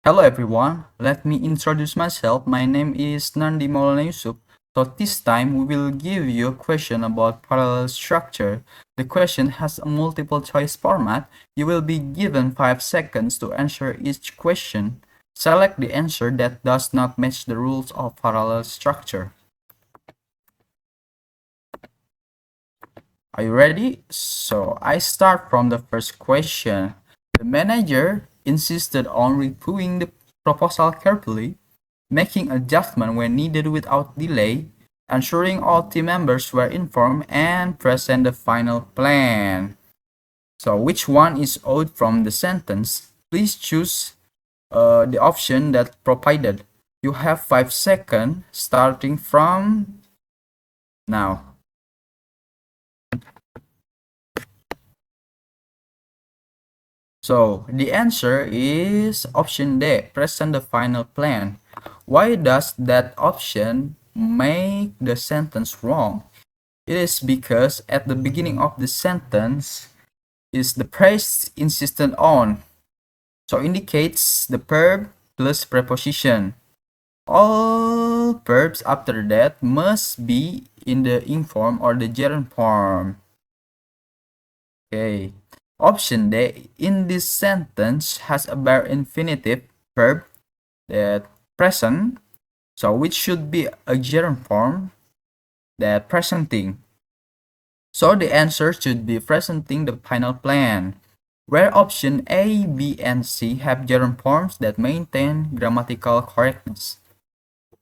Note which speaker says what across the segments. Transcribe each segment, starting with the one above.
Speaker 1: Hello everyone, let me introduce myself. My name is Nandi Maulana Yusuf. So this time we will give you a question about parallel structure. The question has a multiple choice format. You will be given 5 seconds to answer each question. Select the answer that does not match the rules of parallel structure. Are you ready? So I start from the first question. The manager insisted on reviewing the proposal carefully, making adjustments when needed without delay, ensuring all team members were informed, and present the final plan. So which one is out from the sentence? Please choose the option that provided. You have 5 seconds starting from now. So the answer is option D, present the final plan. Why does that option make the sentence wrong? It is because at the beginning of the sentence is the phrase insisted on. So indicates the verb plus preposition. All verbs after that must be in the ing form or the gerund form. Okay. Option D in this sentence has a bare infinitive verb that present, so which should be a gerund form that presenting. So the answer should be presenting the final plan, where option A, B, and C have gerund forms that maintain grammatical correctness.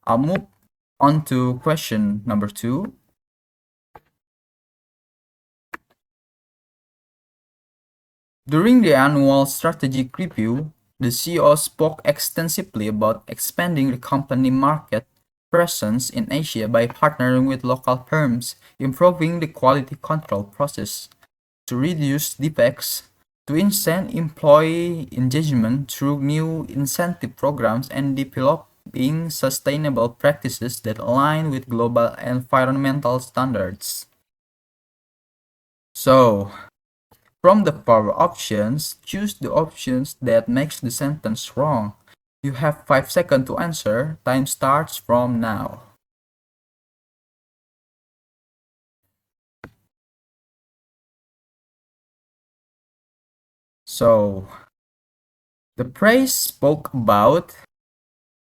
Speaker 1: I'll move on to question number 2. During the annual strategic review, the CEO spoke extensively about expanding the company market presence in Asia by partnering with local firms, improving the quality control process, to reduce defects, to incent employee engagement through new incentive programs, and developing sustainable practices that align with global environmental standards. So, from the four options, choose the options that makes the sentence wrong. You have 5 seconds to answer. Time starts from now. So, the phrase spoke about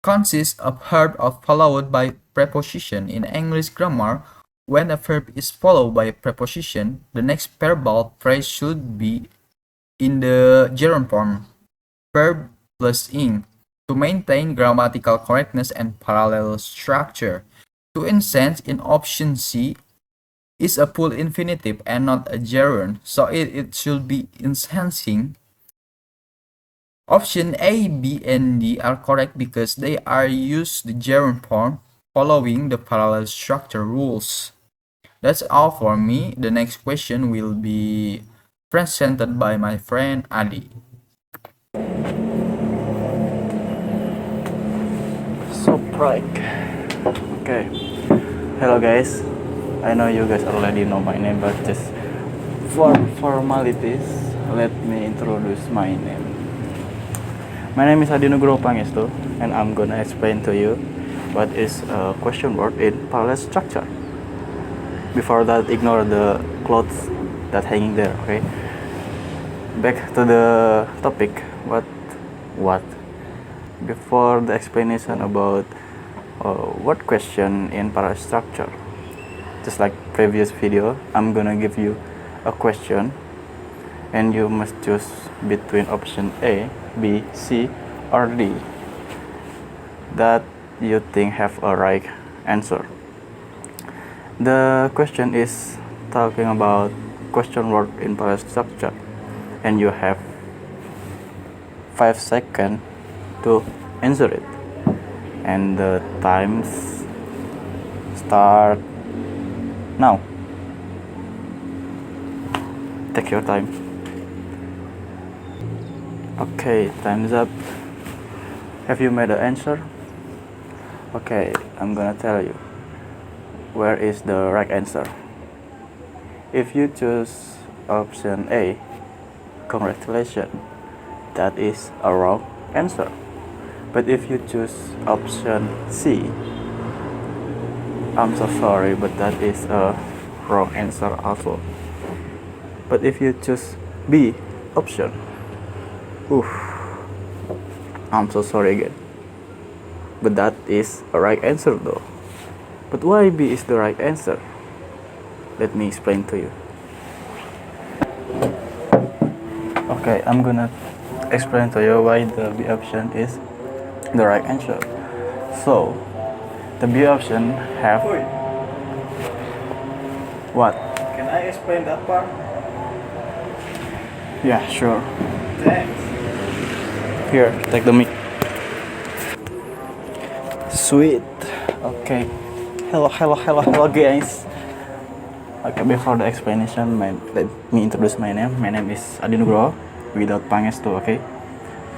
Speaker 1: consists of verb of followed by preposition. In English grammar, when a verb is followed by a preposition, the next verbal phrase should be in the gerund form, verb plus ing, to maintain grammatical correctness and parallel structure. To instance, in option C is a full infinitive and not a gerund, so it should be enhancing. Option A, B, and D are correct because they are used the gerund form following the parallel structure rules. That's all for me. The next question will be presented by my friend Adi.
Speaker 2: So prank. Okay. Hello guys. I know you guys already know my name, but just for formalities, let me introduce my name. My name is Adi Nugroho Pangestu, and I'm gonna explain to you what is a question word in parallel structure. Before that, ignore the clothes that hanging there. Okay. Back to the topic. What? Before the explanation about what question in parallel structure, just like previous video, I'm gonna give you a question and you must choose between option A, B, C, or D that you think have a right answer. The question is talking about question word in parallel structure, and you have 5 seconds to answer it, and the times start now. Take your time. Okay, time's up. Have you made the answer? Okay, I'm gonna tell you where is the right answer. If you choose option A, congratulations, that is a wrong answer. But if you choose option C, I'm so sorry, but that is a wrong answer also. But if you choose B option, oof, I'm so sorry again. But that is a right answer though. But why B is the right answer? Let me explain to you. Okay, I'm gonna explain to you why the B option is the right answer. So, the B option have what?
Speaker 1: Can I explain that part?
Speaker 2: Yeah, sure.
Speaker 1: Thanks.
Speaker 2: Here, take the mic. Sweet. Okay. Hello, guys. Okay, before the explanation, let me introduce my name. My name is Adi Nugroho, without Pangestu, okay?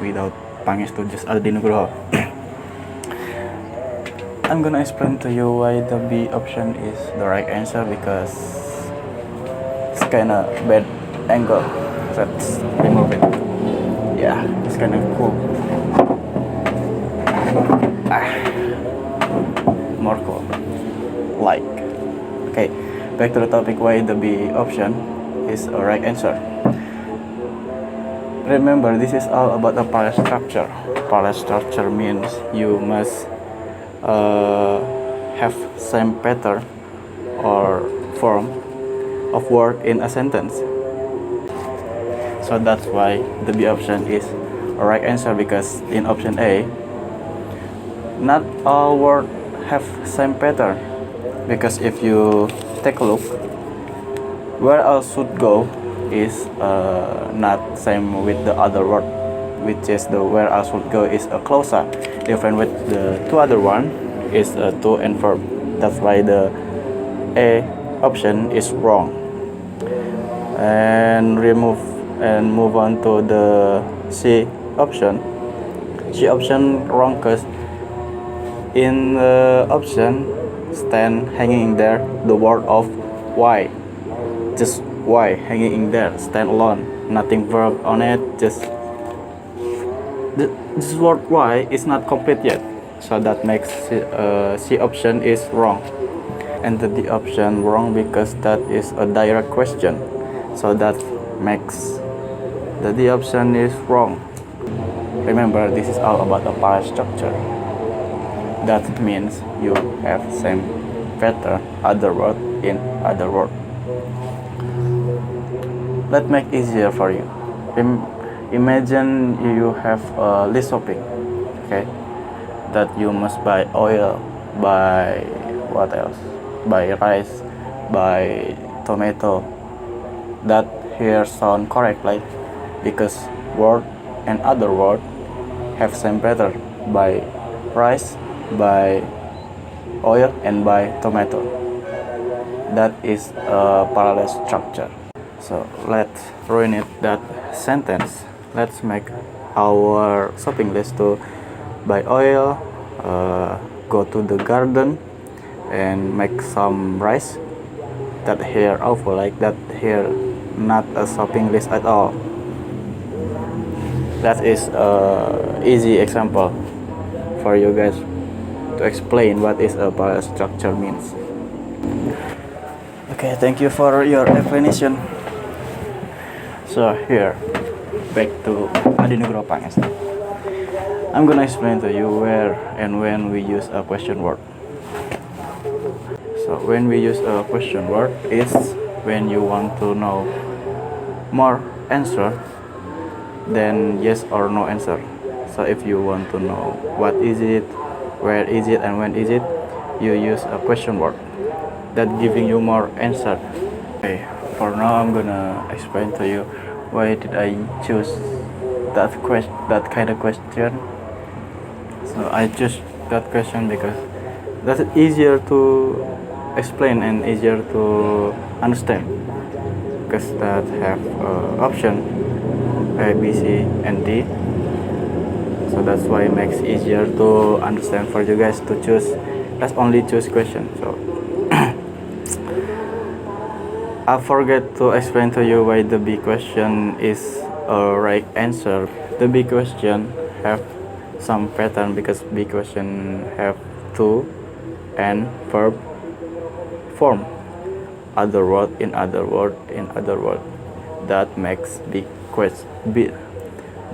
Speaker 2: Without Pangestu, just Adi Nugroho. I'm gonna explain to you why the B option is the right answer because it's kinda bad angle. Let's remove it. Yeah, it's kinda cool. More cool. Like. Okay, back to the topic why the B option is a right answer. Remember, this is all about the parallel structure. Parallel structure means you must have same pattern or form of word in a sentence. So that's why the B option is a right answer because in option A, not all words have same pattern. Because if you take a look, where I should go is not same with the other word, which is the where I should go is a clausa. Different with the two other one is a to and verb. That's why the A option is wrong. And move on to the C option. C option wrong because in the option stand hanging there the word of why, just why hanging in there, stand alone, nothing verb on it, just this word why is not complete yet, so that makes C option is wrong. And the D option wrong because that is a direct question, so that makes the D option is wrong. Remember, this is all about a parallel structure. That means you have same pattern other word in other word. Let's make easier for you. Imagine you have a list shopping, okay? That you must buy oil, buy what else? Buy rice, buy tomato. That here sound correct, like because word and other word have same pattern. Buy rice, by oil, and by tomato. That is a parallel structure. So let's ruin it that sentence. Let's make our shopping list to buy oil, go to the garden and make some rice. That here awful, like that here not a shopping list at all. That is a easy example for you guys to explain what is a parallel structure means. Okay, thank you for your explanation. So here, back to Adi Nugroho Pangestu. I'm gonna explain to you where and when we use a question word. So when we use a question word is when you want to know more answer than yes or no answer. So if you want to know what is it, where is it, and when is it, you use a question word that giving you more answer. Okay, for now I'm gonna explain to you why did I choose that kind of question. So I choose that question because that's easier to explain and easier to understand, because that have option A, B, C, and D. So that's why it makes easier to understand for you guys to choose. Let's only choose question. So I forget to explain to you why the B question is a right answer. The B question have some pattern because big question have to and verb form. Other word in other word in other word. That makes big question B.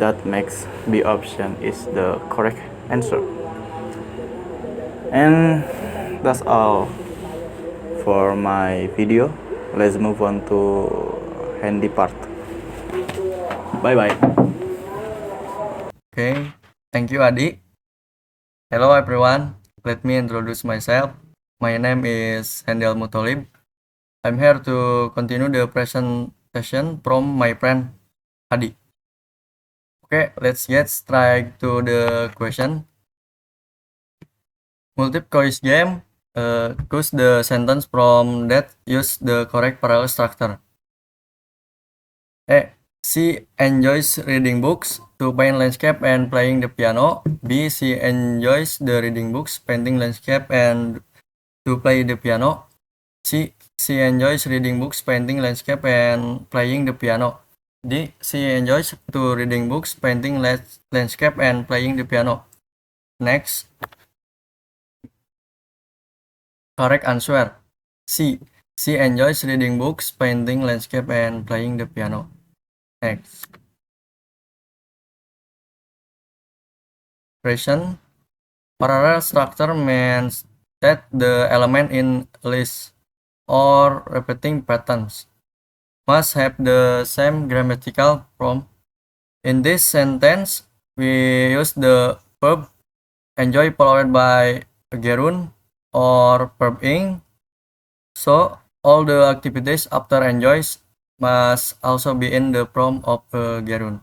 Speaker 2: That makes B option is the correct answer. And that's all for my video. Let's move on to handy part. Bye bye.
Speaker 1: Okay, thank you, Adi. Hello, everyone. Let me introduce myself. My name is Hendel Mutolib. I'm here to continue the presentation from my friend Adi. Okay, let's get straight to the question. Multiple choice game. Choose the sentence from that use the correct parallel structure. A. She enjoys reading books, to paint landscape and playing the piano. B. She enjoys the reading books, painting landscape and to play the piano. C. She enjoys reading books, painting landscape and playing the piano. D. She enjoys to reading books, painting landscape and playing the piano. Next. Correct answer. C. She enjoys reading books, painting landscape and playing the piano. Next. Question. Parallel structure means that the element in list or repeating patterns must have the same grammatical form. In this sentence, we use the verb enjoy followed by a gerund or verb ing. So all the activities after enjoys must also be in the form of a gerund.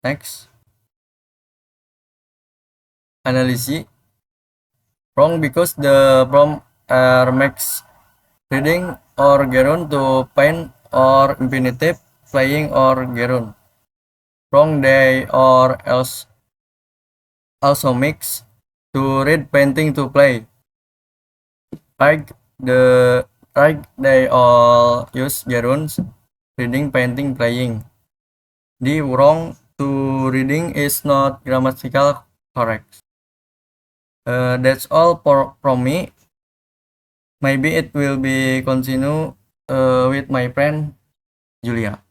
Speaker 1: Next. Analysis. Wrong because the form makes reading or gerund to paint or infinitive, playing or gerund. Wrong they or else also mix to read, painting to play. Right they all use gerunds, reading, painting, playing. The wrong to reading is not grammatical correct. That's all from me. Maybe it will be continue with my friend Julia.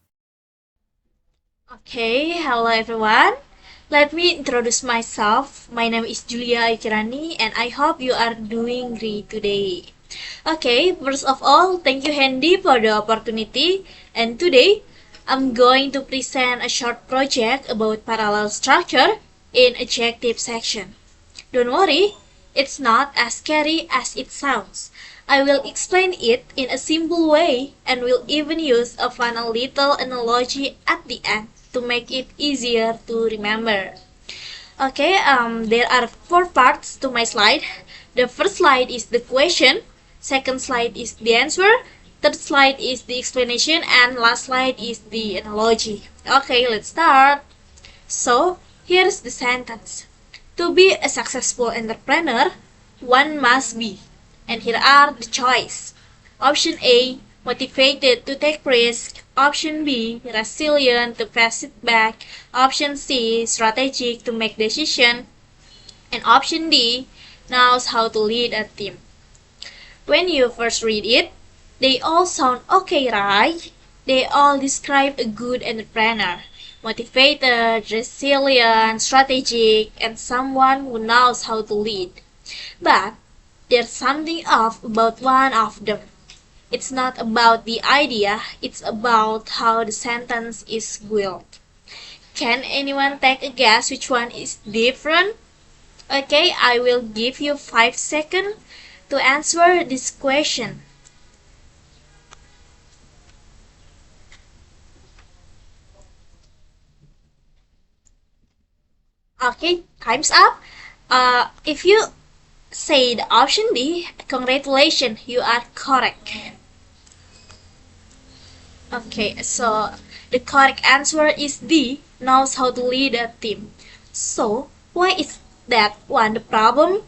Speaker 3: Okay, hello everyone. Let me introduce myself. My name is Julia Ikirani and I hope you are doing great today. Okay, first of all, thank you Handy for the opportunity. And today, I'm going to present a short project about parallel structure in adjective section. Don't worry, it's not as scary as it sounds. I will explain it in a simple way and will even use a fun little analogy at the end to make it easier to remember. Okay, there are 4 parts to my slide. The first slide is the question, second slide is the answer, third slide is the explanation, and last slide is the analogy. Okay, let's start. So, here's the sentence. To be a successful entrepreneur, one must be, and here are the choices. Option A, motivated to take risk. Option B, resilient to face setback. Option C, strategic to make decision. And option D, knows how to lead a team. When you first read it, they all sound okay, right? They all describe a good entrepreneur. Motivated, resilient, strategic, and someone who knows how to lead. But there's something off about one of them. It's not about the idea, it's about how the sentence is built. Can anyone take a guess which one is different? Okay, I will give you 5 seconds to answer this question. Okay, time's up. If you say the option D, congratulations, you are correct. Okay, so the correct answer is D, knows how to lead a team. So, why is that one the problem?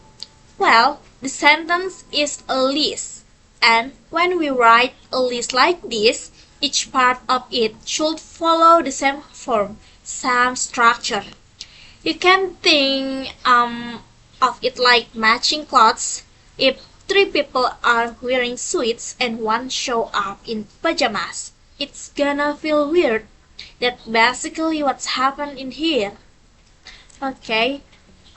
Speaker 3: Well, the sentence is a list, and when we write a list like this, each part of it should follow the same form, same structure. You can think of it like matching clothes. If three people are wearing suits and one show up in pajamas, it's gonna feel weird. That's basically what's happened in here. Okay.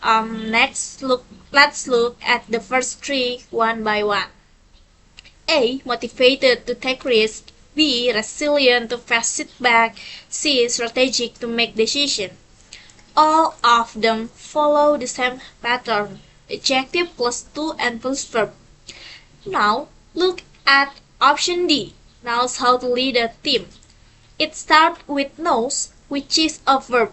Speaker 3: Let's look at the first three one by one. A. Motivated to take risks. B. Resilient to face setback. C. Strategic to make decisions. All of them follow the same pattern: adjective plus to and plus verb. Now, look at option D. Knows how to lead a team. It starts with knows, which is a verb.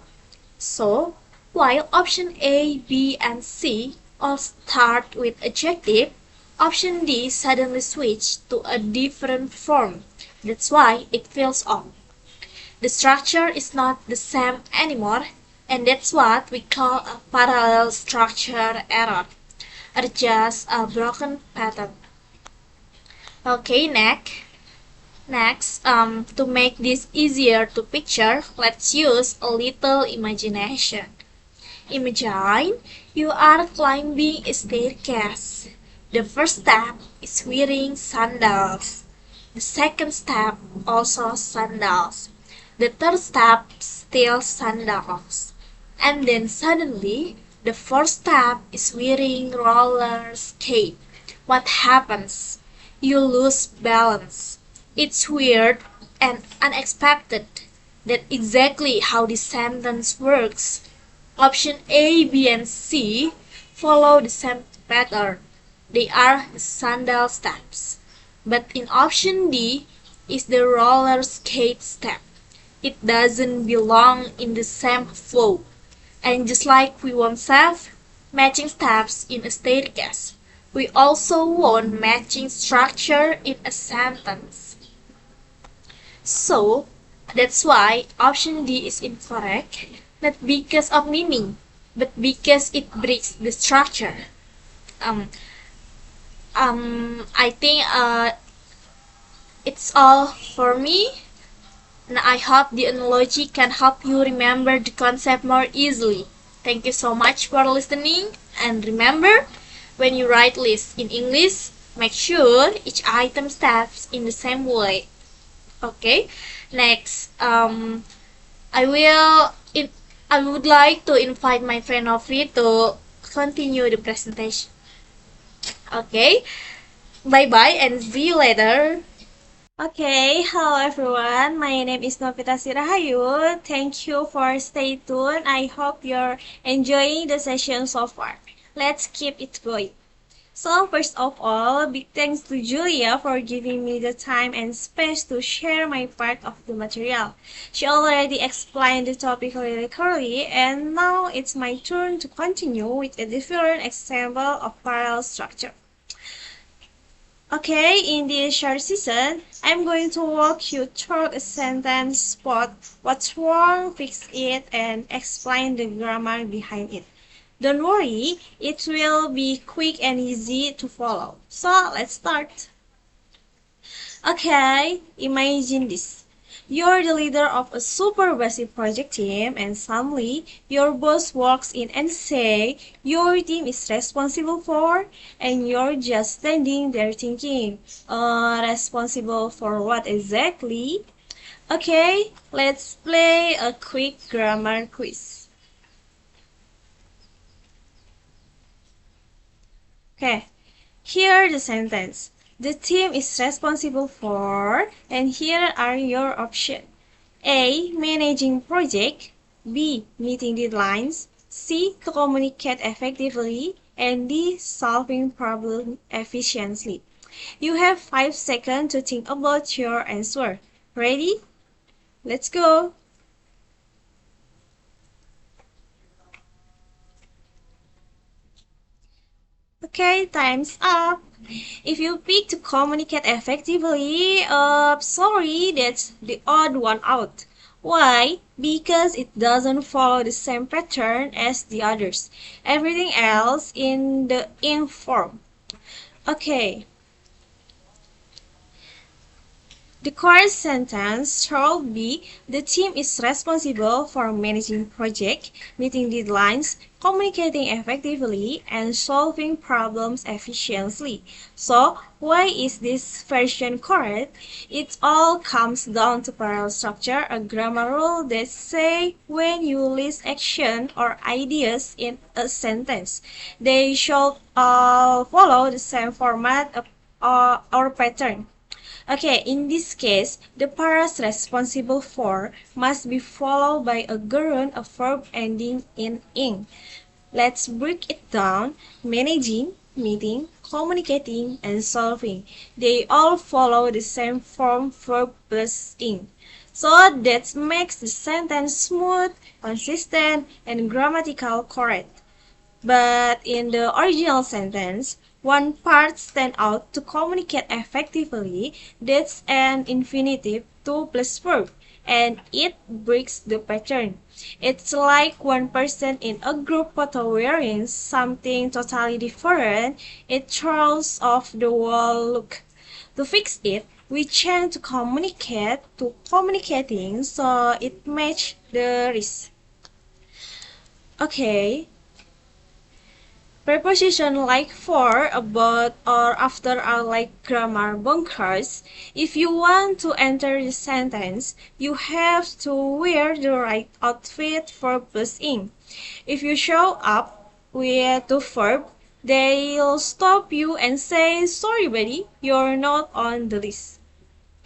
Speaker 3: So, while option A, B, and C all start with adjective, option D suddenly switched to a different form. That's why it feels off. The structure is not the same anymore, and that's what we call a parallel structure error, or just a broken pattern. Okay, next, to make this easier to picture, let's use a little imagination. Imagine you are climbing a staircase. The first step is wearing sandals. The second step also sandals. The third step still sandals. And then suddenly the fourth step is wearing roller skate. What happens? You lose balance. It's weird and unexpected. That's exactly how this sentence works. Option A, B, and C follow the same pattern. They are the sandal steps. But in option D is the roller skate step. It doesn't belong in the same flow. And just like we won't have matching steps in a staircase, we also want matching structure in a sentence. So, that's why option D is incorrect, not because of meaning, but because it breaks the structure. I think it's all for me. And I hope the analogy can help you remember the concept more easily. Thank you so much for listening, and remember, when you write lists in English, make sure each item steps in the same way. Okay, next, I will. I would like to invite my friend Novi to continue the presentation. Okay, bye bye and see you later.
Speaker 4: Okay, hello everyone. My name is Novita Sirahayu. Thank you for stay tuned. I hope you're enjoying the session so far. Let's keep it going. So first of all, big thanks to Julia for giving me the time and space to share my part of the material. She already explained the topic really clearly, and now it's my turn to continue with a different example of parallel structure. Okay, in this short session, I'm going to walk you through a sentence, spot what's wrong, fix it, and explain the grammar behind it. Don't worry, it will be quick and easy to follow. So, let's start. Okay, imagine this. You're the leader of a supervisory project team, and suddenly your boss walks in and say your team is responsible for, and you're just standing there thinking, responsible for what exactly? Okay, let's play a quick grammar quiz. Okay, here the sentence. The team is responsible for, and here are your options. A. Managing project. B. Meeting deadlines. C. To communicate effectively. And D. Solving problem efficiently. You have 5 seconds to think about your answer. Ready? Let's go! Okay, time's up. If you pick to communicate effectively, sorry, that's the odd one out. Why? Because it doesn't follow the same pattern as the others. Everything else in the in form. Okay. The correct sentence should be: the team is responsible for managing projects, meeting deadlines, communicating effectively, and solving problems efficiently. So, why is this version correct? It all comes down to parallel structure, a grammar rule that says when you list action or ideas in a sentence, they should all follow the same format or pattern. Okay, in this case, the paras responsible for must be followed by a gerund, a verb ending in ing. Let's break it down. Managing, meeting, communicating, and solving. They all follow the same form, verb plus ing. So that makes the sentence smooth, consistent, and grammatical correct. But in the original sentence, one part stands out: to communicate effectively. That's an infinitive to plus verb, and it breaks the pattern. It's like one person in a group photo wearing something totally different. It throws off the whole look. To fix it, we change to communicate to communicating so it matches the risk. Okay, preposition like for, about, or after are like grammar bunkers. If you want to enter the sentence, you have to wear the right outfit for plus ing. If you show up with the verb, they'll stop you and say, sorry buddy, you're not on the list.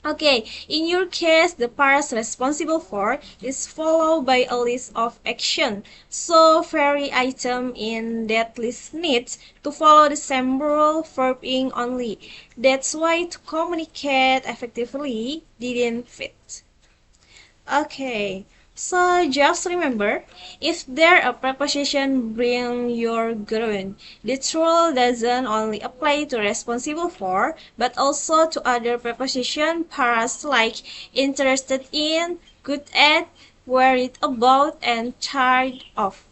Speaker 4: Okay, in your case, the paras responsible for is followed by a list of action. So, every item in that list needs to follow the same rule, verbing only. That's why to communicate effectively didn't fit. Okay, so just remember, if there a preposition bring your gerund, this rule doesn't only apply to responsible for, but also to other preposition paras like interested in, good at, worried about, and tired of.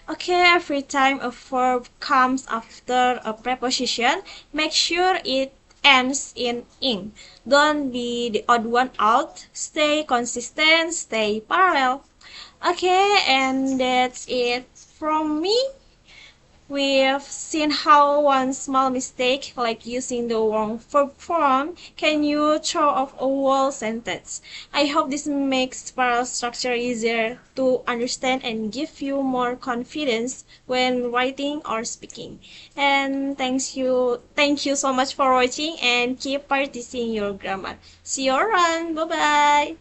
Speaker 4: Okay, every time a verb comes after a preposition, make sure it ends in ing. Don't be the odd one out. Stay consistent, stay parallel. Okay, and that's it from me. We've seen how one small mistake, like using the wrong verb form, can you throw off a whole sentence. I hope this makes parallel structure easier to understand and give you more confidence when writing or speaking. And thank you so much for watching, and keep practicing your grammar. See you around. Bye bye.